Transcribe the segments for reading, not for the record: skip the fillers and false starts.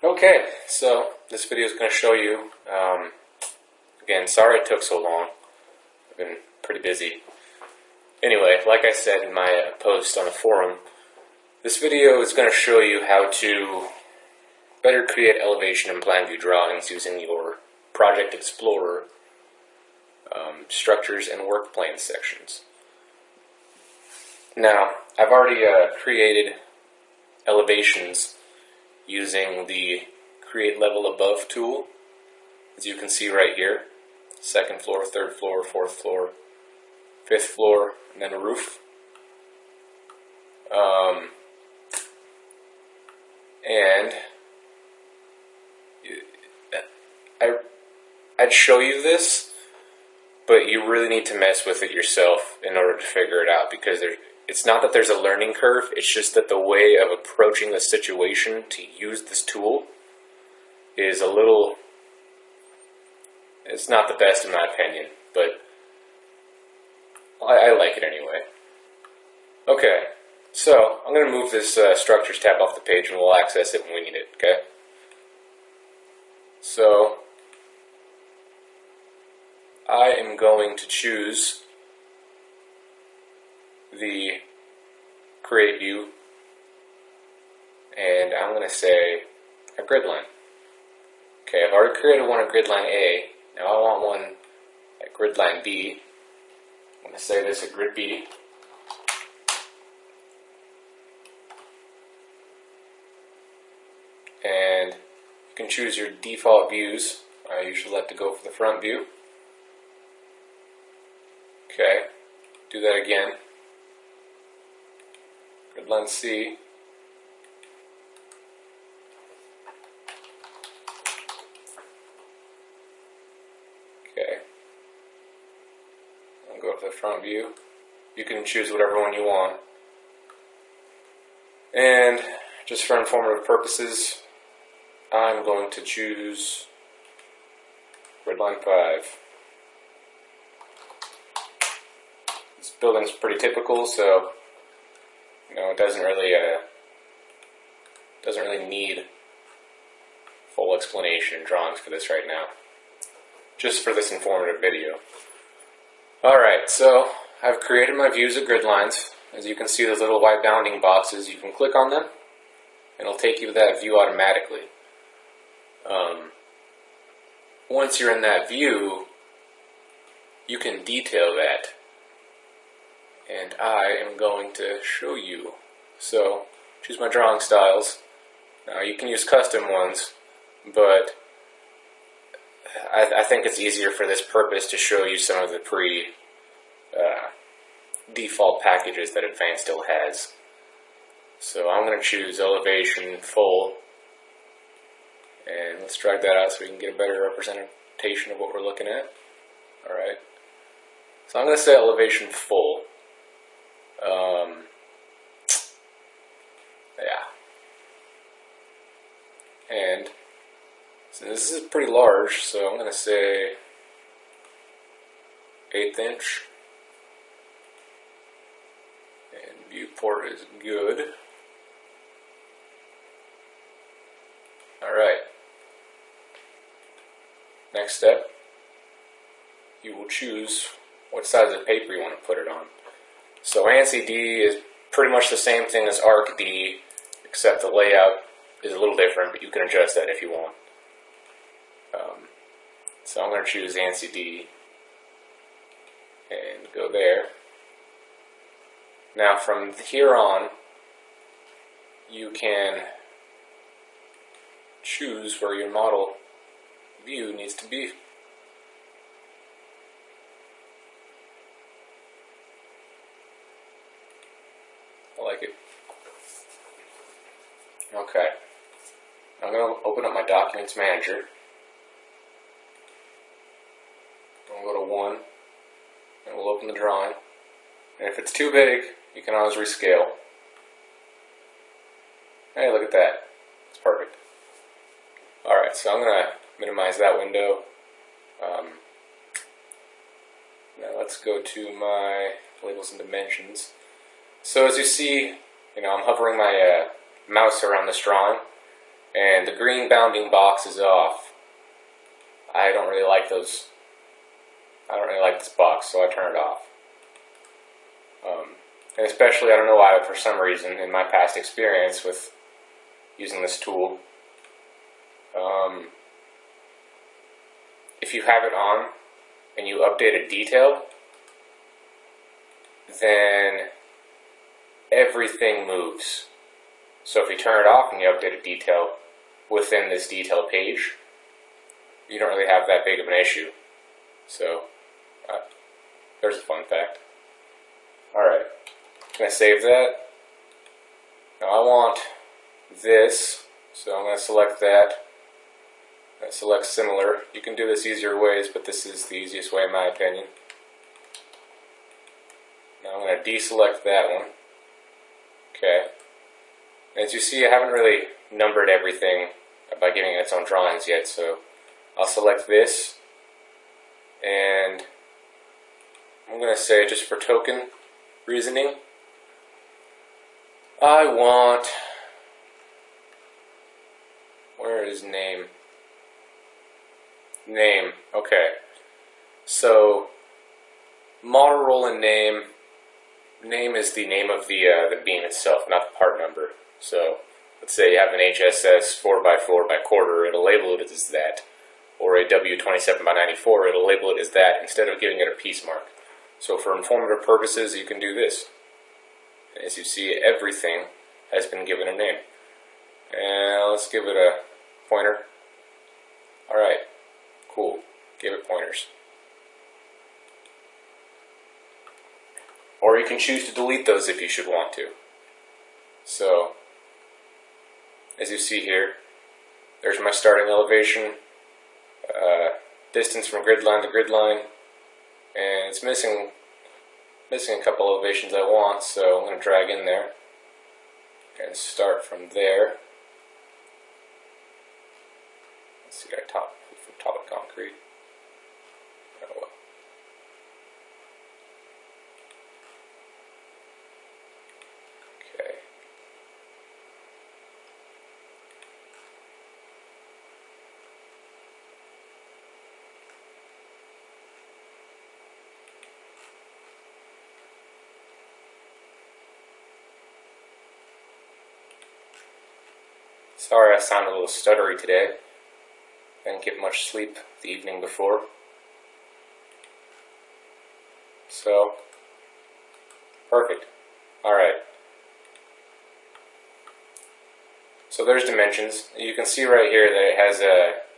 Okay, so this video is going to show you, again, sorry it took so long. I've been pretty busy. Anyway, like I said in my post on the forum, this video is going to show you how to better create elevation and plan view drawings using your Project Explorer structures and work plane sections. Now, I've already created elevations using the Create Level Above tool, as you can see right here. Second floor, third floor, fourth floor, fifth floor, and then a roof. And I'd show you this, but you really need to mess with it yourself in order to figure it out, because it's not that there's a learning curve, it's just that the way of approaching the situation to use this tool is it's not the best in my opinion, but I like it anyway. Okay, so I'm going to move this Structures tab off the page and we'll access it when we need it, okay? So I am going to choose the Create View, and I'm going to say a grid line. Okay, I've already created one at grid line A. Now I want one at grid line B. I'm going to say this at grid B. And you can choose your default views. I usually like to go for the front view. Okay, do that again. Grid line C. Okay, I'll go to the front view. You can choose whatever one you want. And just for informative purposes, I'm going to choose grid line 5. This building's pretty typical, so it doesn't really need full explanation and drawings for this right now. Just for this informative video. Alright, so I've created my views of grid lines. As you can see, those little white bounding boxes, you can click on them and it'll take you to that view automatically. Once you're in that view, you can detail that. And I am going to show you. So, choose my drawing styles. Now you can use custom ones, but I think it's easier for this purpose to show you some of the default packages that Advanced still has. So I'm going to choose Elevation Full, and let's drag that out so we can get a better representation of what we're looking at. Alright, so I'm going to say Elevation Full. And so this is pretty large, so I'm going to say 1/8 inch. And viewport is good. Alright. Next step, you will choose what size of paper you want to put it on. So ANSI D is pretty much the same thing as ARC D, except the layout is a little different, but you can adjust that if you want. So I'm going to choose ANSI D and go there. Now from here on, you can choose where your model view needs to be. I like it. Okay. I'm going to open up my Documents Manager. I'll go to 1, and we'll open the drawing. And if it's too big, you can always rescale. Hey, look at that. It's perfect. Alright, so I'm going to minimize that window. Now let's go to my labels and dimensions. So as you see, I'm hovering my mouse around this drawing, and the green bounding box is off. I don't really like those. I don't really like this box, so I turn it off. And especially, I don't know why, but for some reason, in my past experience with using this tool, if you have it on and you update a detail, then everything moves. So if you turn it off and you update a detail within this detail page, you don't really have that big of an issue. So there's a fun fact. Alright, can I save that? Now I want this, so I'm going to select that. I select similar. You can do this easier ways, but this is the easiest way in my opinion. Now I'm going to deselect that one. Okay. As you see, I haven't really numbered everything by giving it its own drawings yet, so I'll select this, and I'm going to say, just for token reasoning, I want, where is name? Name, okay. So, model role and name. Name is the name of the beam itself, not the part number. So, let's say you have an HSS 4x4 by quarter, it'll label it as that. Or a W27 by 94, it'll label it as that instead of giving it a piece mark. So for informative purposes, you can do this. As you see, everything has been given a name. And let's give it a pointer. Alright, cool. Give it pointers. Or you can choose to delete those if you should want to. So, as you see here, there's my starting elevation, distance from grid line to grid line, and it's missing a couple elevations I want, so I'm going to drag in there and start from there. Let's see, I top from top of concrete. Oh well. Okay. Sorry I sound a little stuttery today. Didn't get much sleep the evening before. So, perfect. Alright. So there's dimensions. You can see right here that it has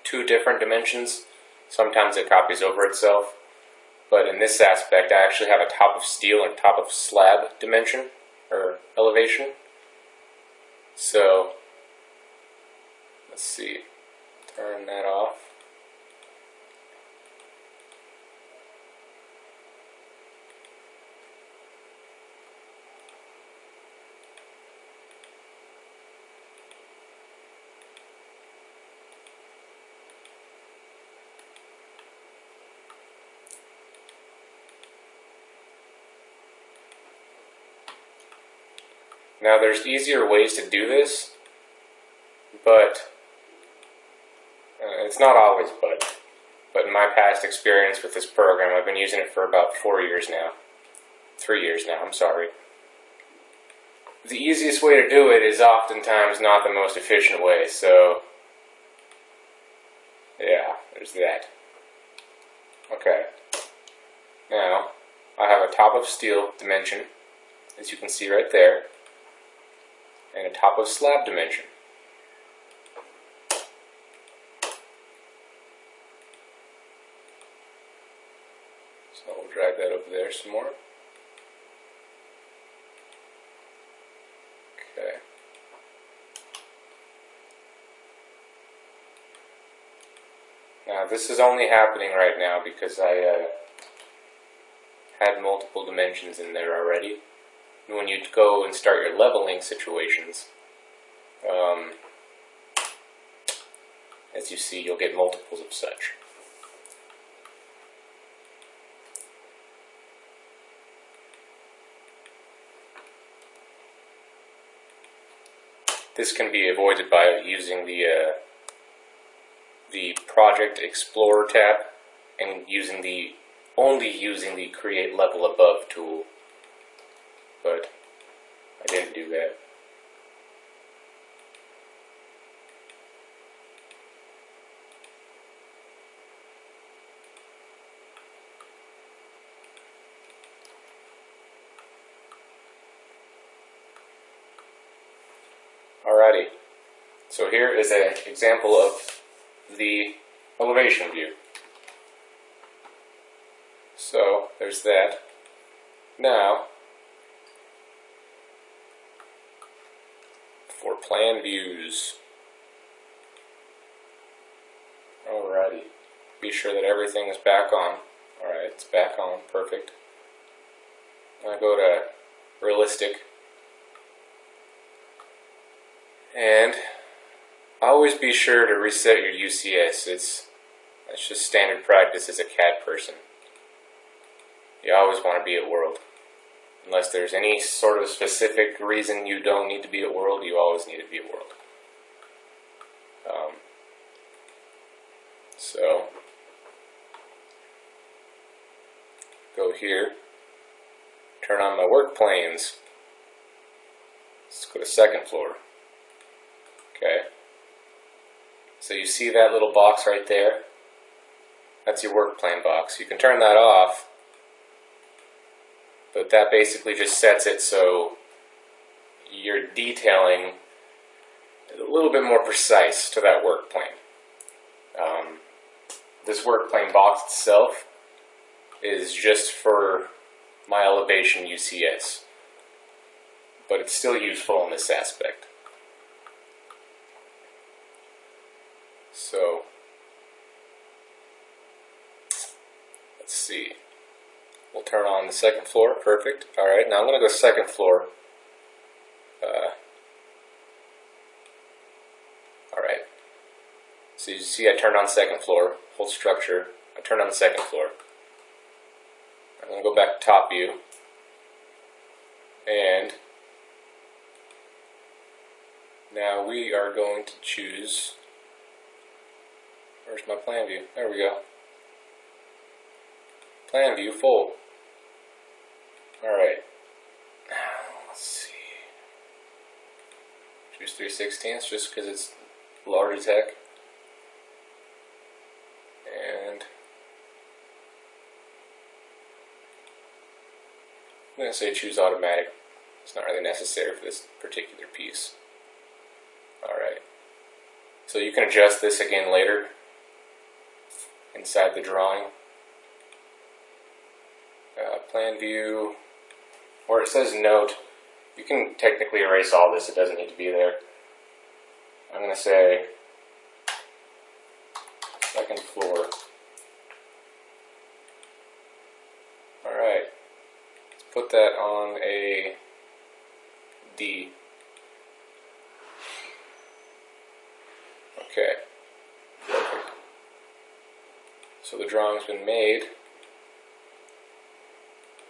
two different dimensions. Sometimes it copies over itself. But in this aspect, I actually have a top of steel and top of slab dimension, or elevation. So, let's see, turn that off. Now there's easier ways to do this, but it's not always but in my past experience with this program, I've been using it for about 4 years now. 3 years now, I'm sorry. The easiest way to do it is oftentimes not the most efficient way, so yeah, there's that. Okay. Now, I have a top of steel dimension, as you can see right there, and a top of slab dimension. So we'll drag that over there some more. Okay. Now this is only happening right now because I had multiple dimensions in there already. And when you go and start your leveling situations, as you see, you'll get multiples of such. this can be avoided by using the Project Explorer tab and only using the Create Level Above tool. But I didn't do that. Alrighty, so here is an example of the elevation view. So there's that. Now, for plan views, alrighty, be sure that everything is back on. Alright, it's back on, perfect. I go to realistic. And always be sure to reset your UCS. That's just standard practice as a CAD person. You always want to be at world. Unless there's any sort of specific reason you don't need to be at world, you always need to be at world. So, go here, turn on my work planes. Let's go to second floor. Okay, so you see that little box right there? That's your work plane box. You can turn that off, but that basically just sets it so your detailing is a little bit more precise to that work plane. This work plane box itself is just for my elevation UCS, but it's still useful in this aspect. So, let's see. We'll turn on the second floor. Perfect. Alright, now I'm going to go second floor. Alright. So you see I turned on second floor. Full structure. I turned on the second floor. I'm going to go back to top view. And now we are going to choose... Where's my plan view? There we go. Plan view full. Alright. Let's see. Choose 3/16 just because it's large as heck. And I'm going to say choose automatic. It's not really necessary for this particular piece. Alright. So you can adjust this again later inside the drawing. Plan view, where it says note, you can technically erase all this, it doesn't need to be there. I'm going to say second floor. Alright, let's put that on a D. Okay, perfect. So the drawing's been made.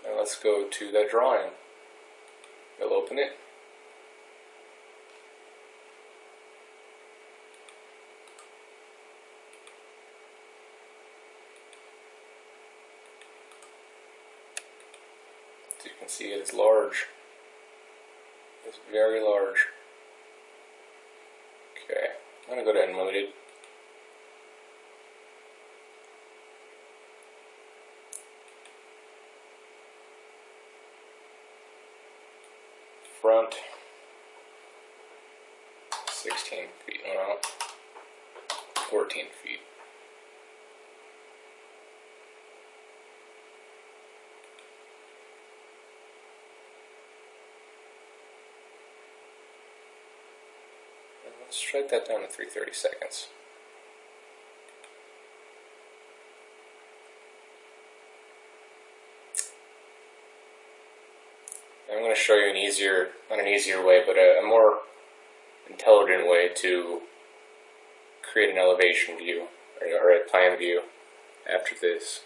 Now let's go to that drawing. We'll open it. So you can see it's large. It's very large. Okay, I'm going to go to Unlimited. Front 16 feet, well, 14 feet. And let's strike that down to 3/30 seconds. I'm going to show you not an easier way, but a more intelligent way to create an elevation view or a plan view after this.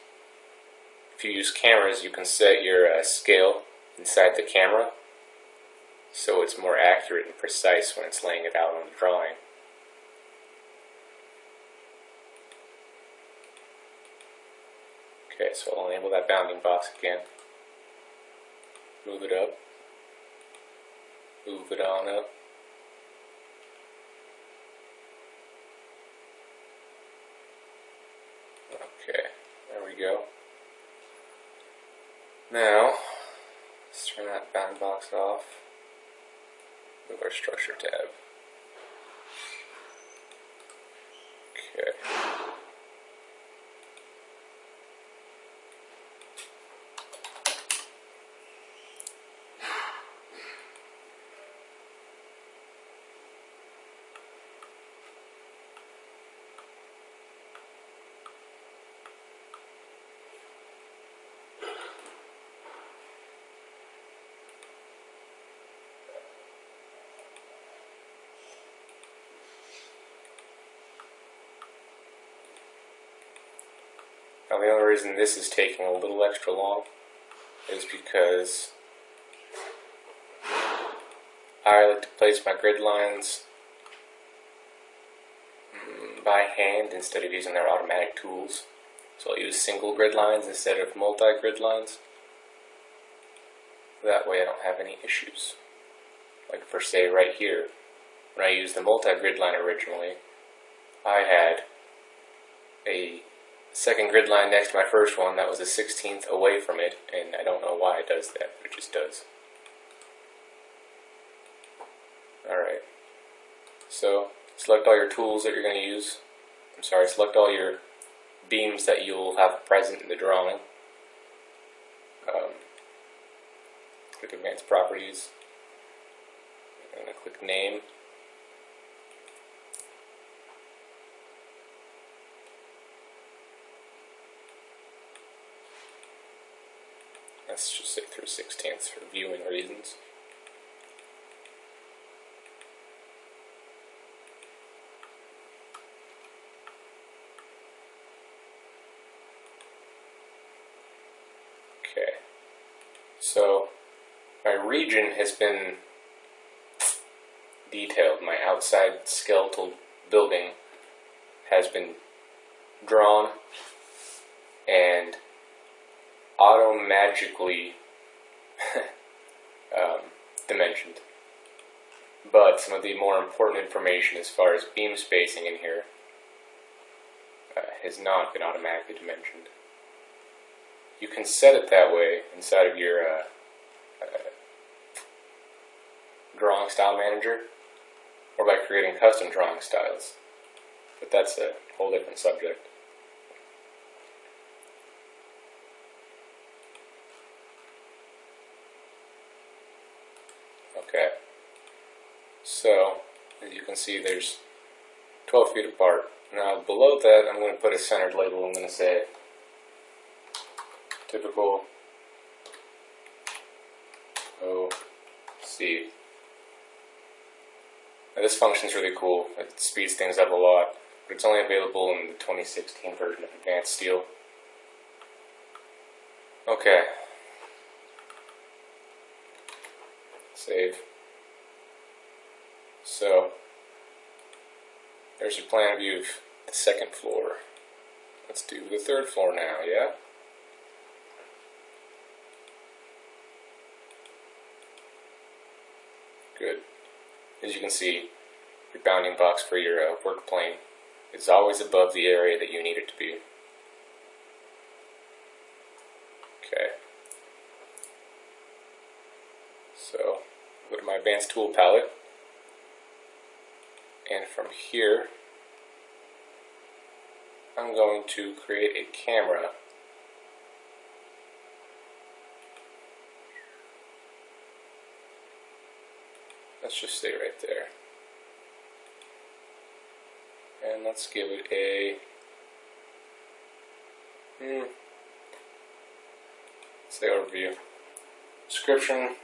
If you use cameras, you can set your scale inside the camera. so it's more accurate and precise when it's laying it out on the drawing. Okay, so I'll enable that bounding box again. Move it up. Move it on up. Okay, there we go. Now, let's turn that bounding box off. Move our structure tab. Okay. Now the only reason this is taking a little extra long is because I like to place my grid lines by hand instead of using their automatic tools. So I'll use single grid lines instead of multi-grid lines. That way I don't have any issues. Like for say right here, when I used the multi-grid line originally, I had a second grid line next to my first one that was a 16th away from it, and I don't know why it does that, but it just does. Alright, so select all your tools that you're going to use. Select all your beams that you'll have present in the drawing. Click Advanced Properties. I'm going to click Name. Let's just say 3/16 for viewing reasons. Okay, so my region has been detailed. My outside skeletal building has been drawn and auto-magically dimensioned. But some of the more important information as far as beam spacing in here has not been automatically dimensioned. You can set it that way inside of your drawing style manager, or by creating custom drawing styles. But that's a whole different subject. Okay, so as you can see, there's 12 feet apart. Now below that, I'm going to put a centered label. I'm going to say typical OC. Now this function is really cool. It speeds things up a lot, but it's only available in the 2016 version of Advanced Steel. Okay. Save. So, there's a plan view of the second floor. Let's do the third floor now, yeah? Good. As you can see, your bounding box for your work plane is always above the area that you need it to be. Okay. So, go to my advanced tool palette, and from here, I'm going to create a camera. Let's just stay right there. And let's give it a say overview. Description.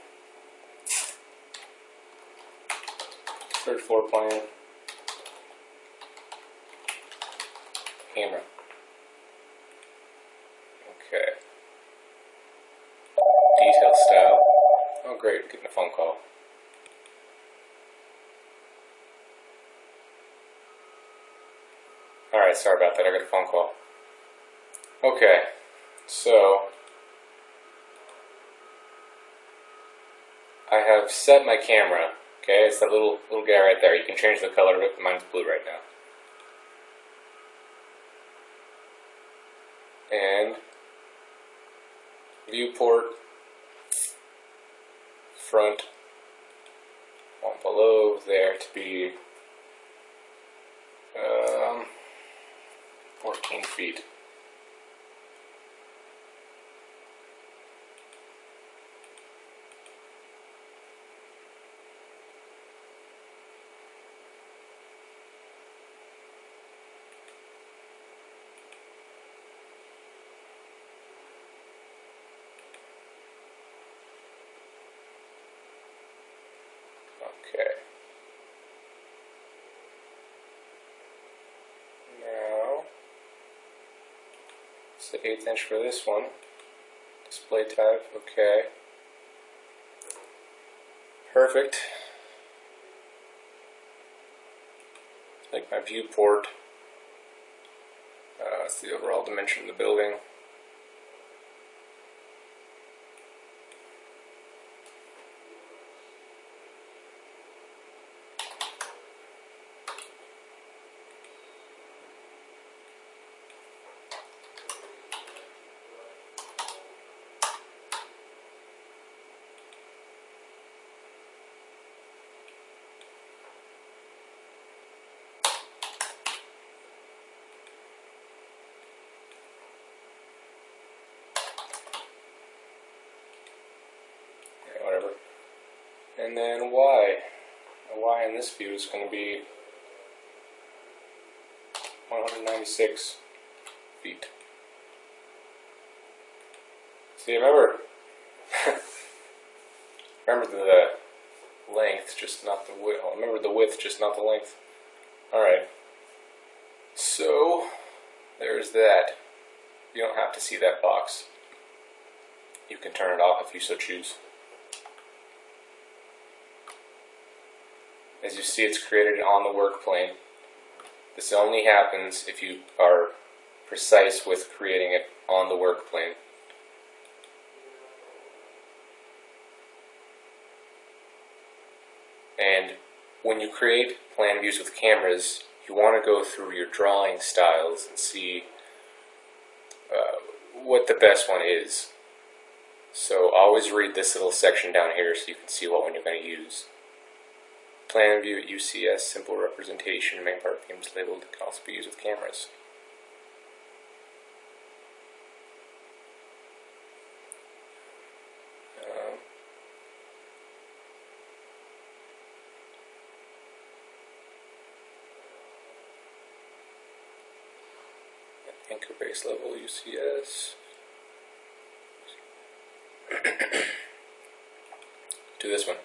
Third floor plan. Camera. Okay. Detail style. Oh great, getting a phone call. Alright, sorry about that, I got a phone call. Okay, so I have set my camera. Okay, it's that little guy right there. You can change the color of it, but mine's blue right now. And viewport, front, want below there to be 14 feet. Okay. Now, it's the 1/8 inch for this one. Display type, okay. Perfect. Like my viewport. That's the overall dimension of the building. Whatever. And then Y. The Y in this view is going to be 196 feet. See, remember the length, just not the width. Remember the width, just not the length. Alright. So, there's that. You don't have to see that box. You can turn it off if you so choose. As you see, it's created on the work plane. This only happens if you are precise with creating it on the work plane. And when you create plan views with cameras, you want to go through your drawing styles and see what the best one is. So always read this little section down here so you can see what one you're going to use. Plan view at UCS, simple representation, main part beams labeled, can also be used with cameras. Anchor base level UCS. Do this one.